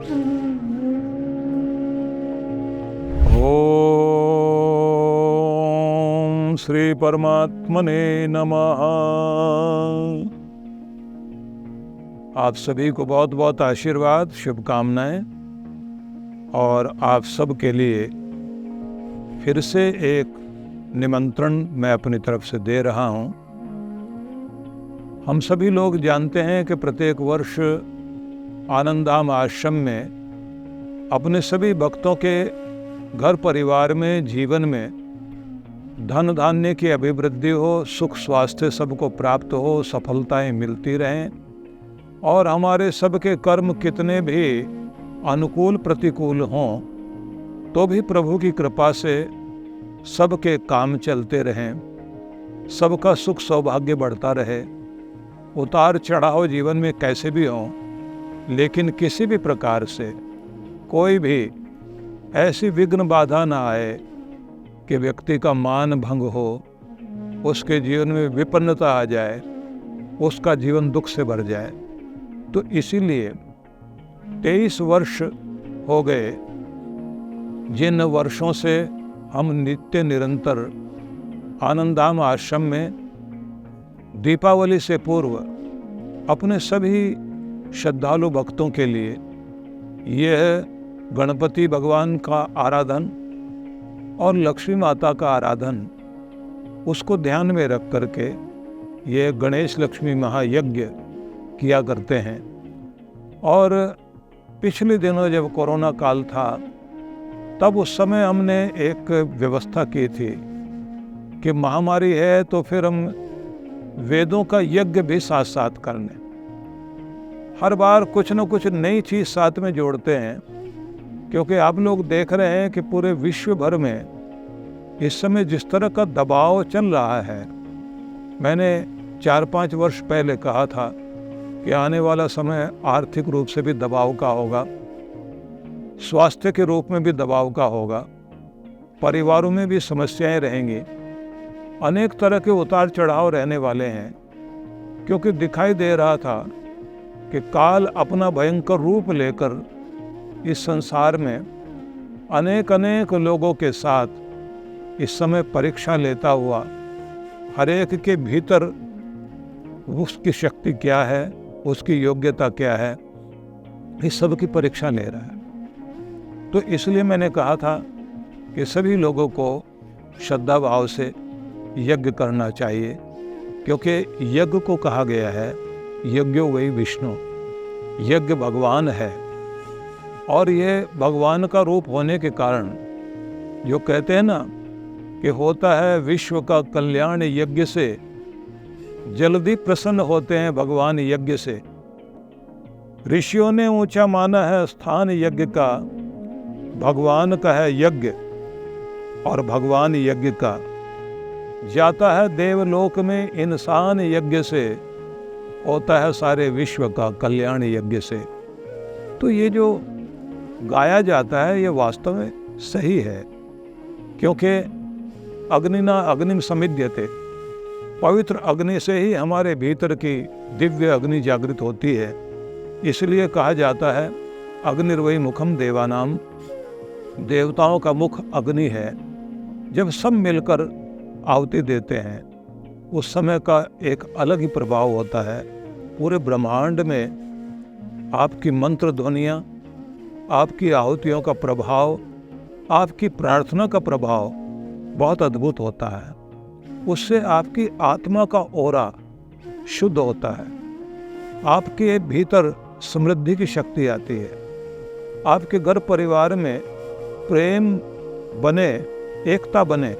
ओम श्री परमात्मने नमः। आप सभी को बहुत बहुत आशीर्वाद, शुभकामनाएं। और आप सब के लिए फिर से एक निमंत्रण मैं अपनी तरफ से दे रहा हूं। हम सभी लोग जानते हैं कि प्रत्येक वर्ष आनंदधाम आश्रम में अपने सभी भक्तों के घर परिवार में, जीवन में धन धान्य की अभिवृद्धि हो, सुख स्वास्थ्य सबको प्राप्त हो, सफलताएं मिलती रहें और हमारे सबके कर्म कितने भी अनुकूल प्रतिकूल हों तो भी प्रभु की कृपा से सबके काम चलते रहें, सबका सुख सौभाग्य बढ़ता रहे। उतार चढ़ाव जीवन में कैसे भी हों, लेकिन किसी भी प्रकार से कोई भी ऐसी विघ्न बाधा ना आए कि व्यक्ति का मान भंग हो, उसके जीवन में विपन्नता आ जाए, उसका जीवन दुख से भर जाए। तो इसीलिए 23 वर्ष हो गए जिन वर्षों से हम नित्य निरंतर आनंदधाम आश्रम में दीपावली से पूर्व अपने सभी श्रद्धालु भक्तों के लिए यह गणपति भगवान का आराधन और लक्ष्मी माता का आराधन उसको ध्यान में रख करके ये गणेश लक्ष्मी महायज्ञ किया करते हैं। और पिछले दिनों जब कोरोना काल था तब उस समय हमने एक व्यवस्था की थी कि महामारी है तो फिर हम वेदों का यज्ञ भी साथ साथ कर लें। हर बार कुछ न कुछ नई चीज़ साथ में जोड़ते हैं, क्योंकि आप लोग देख रहे हैं कि पूरे विश्व भर में इस समय जिस तरह का दबाव चल रहा है। मैंने 4-5 वर्ष पहले कहा था कि आने वाला समय आर्थिक रूप से भी दबाव का होगा, स्वास्थ्य के रूप में भी दबाव का होगा, परिवारों में भी समस्याएं रहेंगी, अनेक तरह के उतार चढ़ाव रहने वाले हैं। क्योंकि दिखाई दे रहा था कि काल अपना भयंकर रूप लेकर इस संसार में अनेक लोगों के साथ इस समय परीक्षा लेता हुआ हर एक के भीतर उसकी शक्ति क्या है, उसकी योग्यता क्या है, इस सब की परीक्षा ले रहा है। तो इसलिए मैंने कहा था कि सभी लोगों को श्रद्धा भाव से यज्ञ करना चाहिए, क्योंकि यज्ञ को कहा गया है यज्ञो वही विष्णु, यज्ञ भगवान है। और ये भगवान का रूप होने के कारण जो कहते हैं ना कि होता है विश्व का कल्याण यज्ञ से, जल्दी प्रसन्न होते हैं भगवान यज्ञ से। ऋषियों ने ऊंचा माना है स्थान यज्ञ का, भगवान का है यज्ञ और भगवान यज्ञ का जाता है देवलोक में इंसान यज्ञ से, होता है सारे विश्व का कल्याण यज्ञ से। तो ये जो गाया जाता है ये वास्तव में सही है, क्योंकि अग्निना अग्निम समिध्यते, पवित्र अग्नि से ही हमारे भीतर की दिव्य अग्नि जागृत होती है। इसलिए कहा जाता है अग्निर्वै मुखम देवानाम, देवताओं का मुख अग्नि है। जब सब मिलकर आहुति देते हैं उस समय का एक अलग ही प्रभाव होता है। पूरे ब्रह्मांड में आपकी मंत्र ध्वनियाँ, आपकी आहुतियों का प्रभाव, आपकी प्रार्थना का प्रभाव बहुत अद्भुत होता है। उससे आपकी आत्मा का ओरा शुद्ध होता है, आपके भीतर समृद्धि की शक्ति आती है, आपके घर परिवार में प्रेम बने, एकता बने,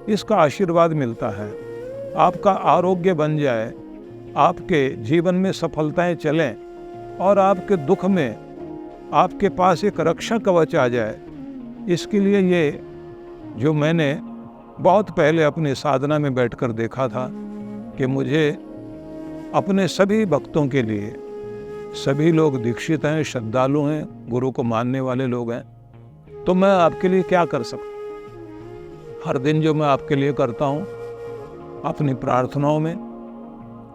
इसका आशीर्वाद मिलता है। आपका आरोग्य बन जाए, आपके जीवन में सफलताएं चलें और आपके दुख में आपके पास एक रक्षा कवच आ जाए। इसके लिए ये जो मैंने बहुत पहले अपनी साधना में बैठकर देखा था कि मुझे अपने सभी भक्तों के लिए, सभी लोग दीक्षित हैं, श्रद्धालु हैं, गुरु को मानने वाले लोग हैं, तो मैं आपके लिए क्या कर सकता। हर दिन जो मैं आपके लिए करता हूँ अपनी प्रार्थनाओं में,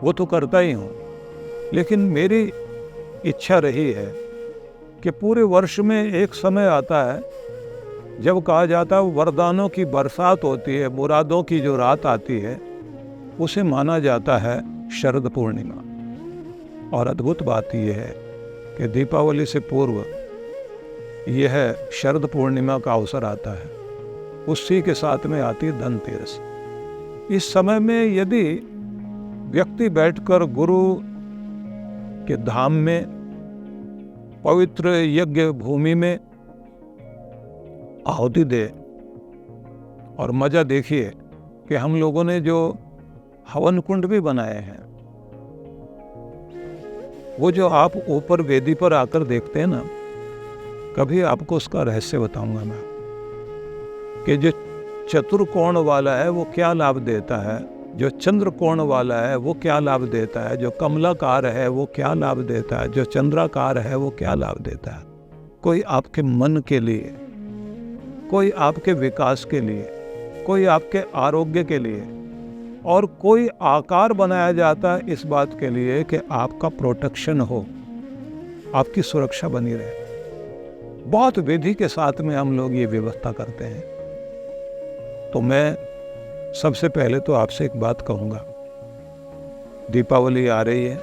वो तो करता ही हूँ, लेकिन मेरी इच्छा रही है कि पूरे वर्ष में एक समय आता है जब कहा जाता है वरदानों की बरसात होती है, मुरादों की जो रात आती है, उसे माना जाता है शरद पूर्णिमा। और अद्भुत बात यह है कि दीपावली से पूर्व यह शरद पूर्णिमा का अवसर आता है, उसी के साथ में आती है धनतेरस। इस समय में यदि व्यक्ति बैठकर गुरु के धाम में, पवित्र यज्ञ भूमि में आहुति दे, और मजा देखिए कि हम लोगों ने जो हवन कुंड भी बनाए हैं, वो जो आप ऊपर वेदी पर आकर देखते हैं ना, कभी आपको उसका रहस्य बताऊंगा मैं, कि जो चतुर्कोण वाला है वो क्या लाभ देता है, जो चंद्र कोण वाला है वो क्या लाभ देता है, जो कमलाकार है वो क्या लाभ देता है, जो चंद्राकार है वो क्या लाभ देता है। कोई आपके मन के लिए, कोई आपके विकास के लिए, कोई आपके आरोग्य के लिए, और कोई आकार बनाया जाता है इस बात के लिए कि आपका प्रोटेक्शन हो, आपकी सुरक्षा बनी रहे। बहुत विधि के साथ में हम लोग ये व्यवस्था करते हैं। तो मैं सबसे पहले तो आपसे एक बात कहूँगा, दीपावली आ रही है,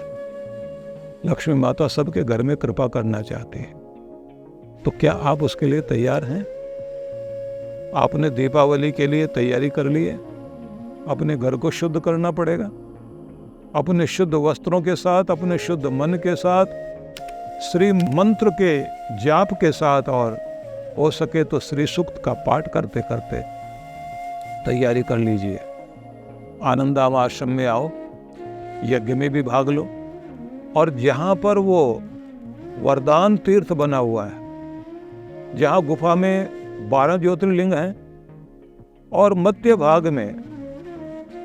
लक्ष्मी माता सबके घर में कृपा करना चाहती है, तो क्या आप उसके लिए तैयार हैं? आपने दीपावली के लिए तैयारी कर ली है? अपने घर को शुद्ध करना पड़ेगा, अपने शुद्ध वस्त्रों के साथ, अपने शुद्ध मन के साथ, श्री मंत्र के जाप के साथ, और हो सके तो श्री सूक्त का पाठ करते करते तैयारी कर लीजिए। आनंदाम आश्रम में आओ, यज्ञ में भी भाग लो, और जहाँ पर वो वरदान तीर्थ बना हुआ है, जहाँ गुफा में 12 ज्योतिर्लिंग हैं, और मध्य भाग में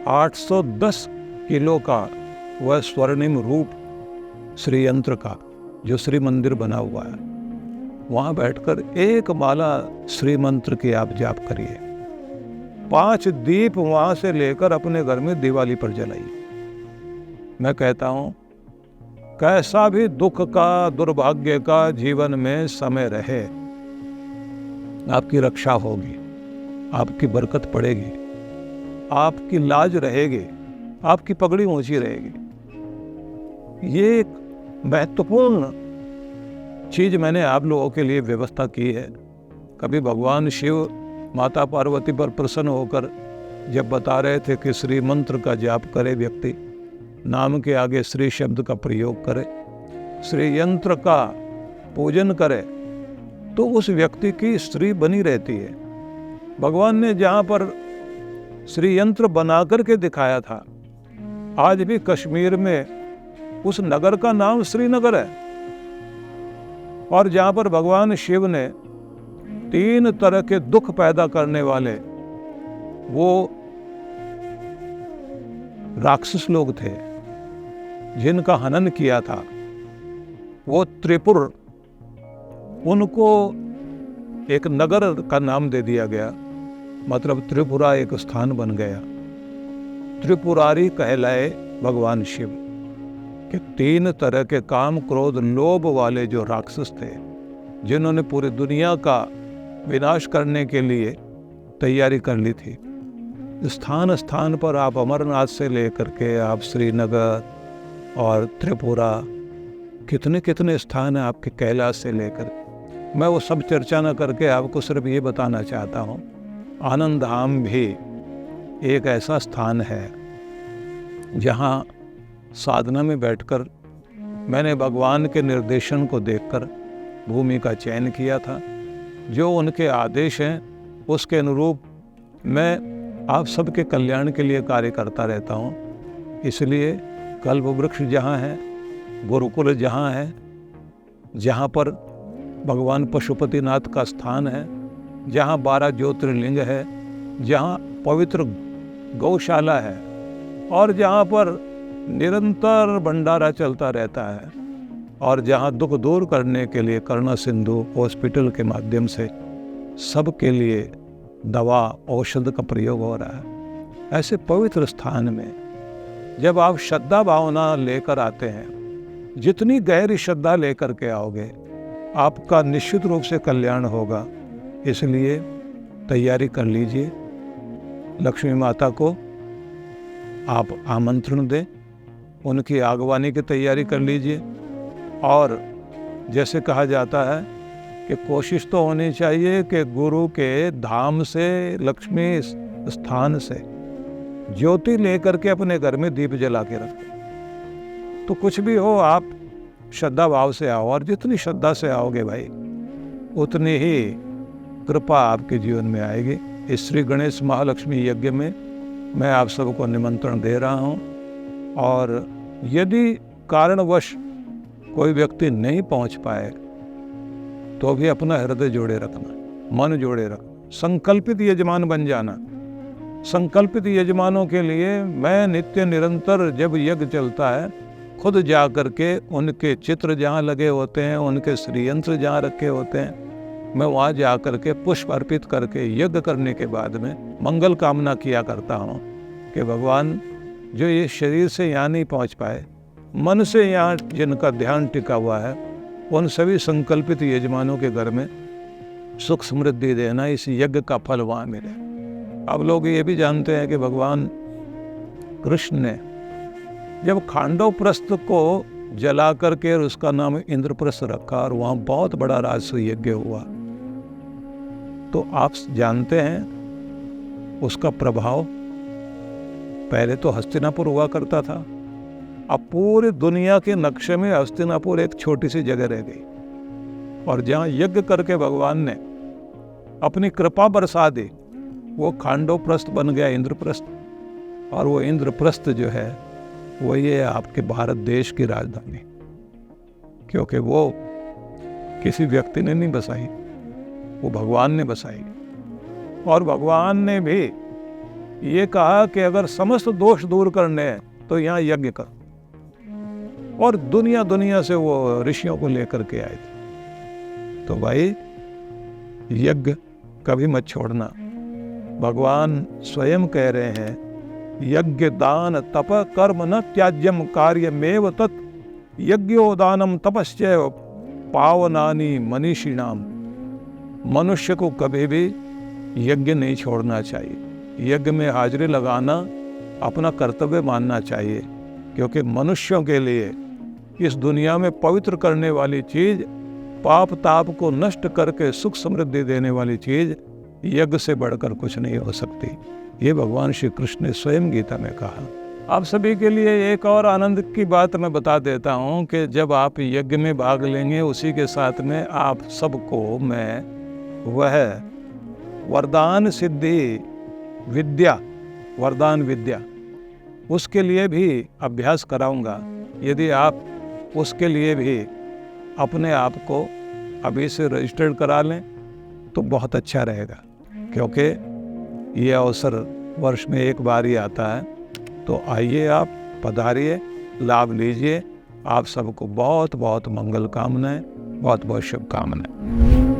810 किलो का वह स्वर्णिम रूप श्री यंत्र का जो श्री मंदिर बना हुआ है, वहाँ बैठकर एक माला श्री मंत्र की आप जाप करिए। 5 दीप वहाँ से लेकर अपने घर में दिवाली पर जलाइए। मैं कहता हूँ, कैसा भी दुख का, दुर्भाग्य का जीवन में समय रहे, आपकी रक्षा होगी, आपकी बरकत पड़ेगी, आपकी लाज रहेगी, आपकी पगड़ी ऊंची रहेगी। ये एक महत्वपूर्ण चीज मैंने आप लोगों के लिए व्यवस्था की है। कभी भगवान शिव माता पार्वती पर प्रसन्न होकर जब बता रहे थे कि श्री मंत्र का जाप करे व्यक्ति, नाम के आगे श्री शब्द का प्रयोग करे, श्री यंत्र का पूजन करे, तो उस व्यक्ति की स्त्री बनी रहती है। भगवान ने जहाँ पर श्री यंत्र बना करके दिखाया था, आज भी कश्मीर में उस नगर का नाम श्रीनगर है। और जहाँ पर भगवान शिव ने 3 तरह के दुख पैदा करने वाले वो राक्षस लोग थे जिनका हनन किया था, वो त्रिपुर, उनको एक नगर का नाम दे दिया गया, मतलब त्रिपुरा एक स्थान बन गया। त्रिपुरारी कहलाए भगवान शिव कि 3 तरह के काम, क्रोध, लोभ वाले जो राक्षस थे, जिन्होंने पूरी दुनिया का विनाश करने के लिए तैयारी कर ली थी। स्थान स्थान पर आप अमरनाथ से लेकर के आप श्रीनगर और त्रिपुरा, कितने कितने स्थान हैं आपके, कैलाश से लेकर। मैं वो सब चर्चा न करके आपको सिर्फ ये बताना चाहता हूँ, आनंद धाम भी एक ऐसा स्थान है जहाँ साधना में बैठकर मैंने भगवान के निर्देशन को देखकर भूमि का चयन किया था। जो उनके आदेश हैं उसके अनुरूप मैं आप सबके कल्याण के लिए कार्य करता रहता हूँ। इसलिए कल्प वृक्ष जहाँ है, गुरुकुल जहाँ है, जहाँ पर भगवान पशुपतिनाथ का स्थान है, जहाँ 12 ज्योतिर्लिंग है, जहाँ पवित्र गौशाला है, और जहाँ पर निरंतर भंडारा चलता रहता है, और जहाँ दुख दूर करने के लिए करुणा सिंधु हॉस्पिटल के माध्यम से सबके लिए दवा, औषध का प्रयोग हो रहा है, ऐसे पवित्र स्थान में जब आप श्रद्धा भावना लेकर आते हैं, जितनी गहरी श्रद्धा लेकर के आओगे, आपका निश्चित रूप से कल्याण होगा। इसलिए तैयारी कर लीजिए। लक्ष्मी माता को आप आमंत्रण दें, उनकी आगवानी की तैयारी कर लीजिए। और जैसे कहा जाता है कि कोशिश तो होनी चाहिए कि गुरु के धाम से, लक्ष्मी स्थान से ज्योति लेकर के अपने घर में दीप जला के रखें। तो कुछ भी हो, आप श्रद्धा भाव से आओ, और जितनी श्रद्धा से आओगे भाई, उतनी ही कृपा आपके जीवन में आएगी। इस श्री गणेश महालक्ष्मी यज्ञ में मैं आप सबको निमंत्रण दे रहा हूँ। और यदि कारणवश कोई व्यक्ति नहीं पहुँच पाए तो भी अपना हृदय जोड़े रखना, मन जोड़े रखना, संकल्पित यजमान बन जाना। संकल्पित यजमानों के लिए मैं नित्य निरंतर, जब यज्ञ चलता है, खुद जा कर के उनके चित्र जहाँ लगे होते हैं, उनके श्रीयंत्र जहाँ रखे होते हैं, मैं वहाँ जा कर के पुष्प अर्पित करके यज्ञ करने के बाद में मंगल कामना किया करता हूँ कि भगवान, जो ये शरीर से यहाँ नहीं पहुँच पाए, मन से यहाँ जिनका ध्यान टिका हुआ है, उन सभी संकल्पित यजमानों के घर में सुख समृद्धि देना, इस यज्ञ का फल वहाँ मिले। अब लोग ये भी जानते हैं कि भगवान कृष्ण ने जब खांडव प्रस्थ को जला करके और उसका नाम इंद्रप्रस्थ रखा, और वहाँ बहुत बड़ा राजस्व यज्ञ हुआ, तो आप जानते हैं उसका प्रभाव पहले तो हस्तिनापुर हुआ करता था। अब पूरी दुनिया के नक्शे में हस्तिनापुर एक छोटी सी जगह रह गई, और जहाँ यज्ञ करके भगवान ने अपनी कृपा बरसा दी, वो खांडव प्रस्थ बन गया इंद्रप्रस्थ। और वो इंद्रप्रस्थ जो है वो ये आपके भारत देश की राजधानी, क्योंकि वो किसी व्यक्ति ने नहीं बसाई, वो भगवान ने बसाई। और भगवान ने भी ये कहा कि अगर समस्त दोष दूर करने हैं तो यहाँ यज्ञ कर। और दुनिया दुनिया से वो ऋषियों को लेकर के आए थे। तो भाई, यज्ञ कभी मत छोड़ना। भगवान स्वयं कह रहे हैं, यज्ञ दान तप कर्म न त्याज्यम कार्यमेव तत् यज्ञोदानम तपश्चैव पावनानि मनीषिणाम। मनुष्य को कभी भी यज्ञ नहीं छोड़ना चाहिए। यज्ञ में हाजिरी लगाना अपना कर्तव्य मानना चाहिए, क्योंकि मनुष्यों के लिए इस दुनिया में पवित्र करने वाली चीज, पाप ताप को नष्ट करके सुख समृद्धि देने वाली चीज यज्ञ से बढ़कर कुछ नहीं हो सकती। ये भगवान श्री कृष्ण ने स्वयं गीता में कहा। आप सभी के लिए एक और आनंद की बात मैं बता देता हूँ कि जब आप यज्ञ में भाग लेंगे, उसी के साथ में आप सबको मैं वह वरदान सिद्धि विद्या, वरदान विद्या, उसके लिए भी अभ्यास कराऊंगा। यदि आप उसके लिए भी अपने आप को अभी से रजिस्टर्ड करा लें तो बहुत अच्छा रहेगा, क्योंकि ये अवसर वर्ष में एक बार ही आता है। तो आइए, आप पधारिए, लाभ लीजिए। आप सबको बहुत बहुत मंगल कामनाएं, बहुत बहुत शुभकामनाएं।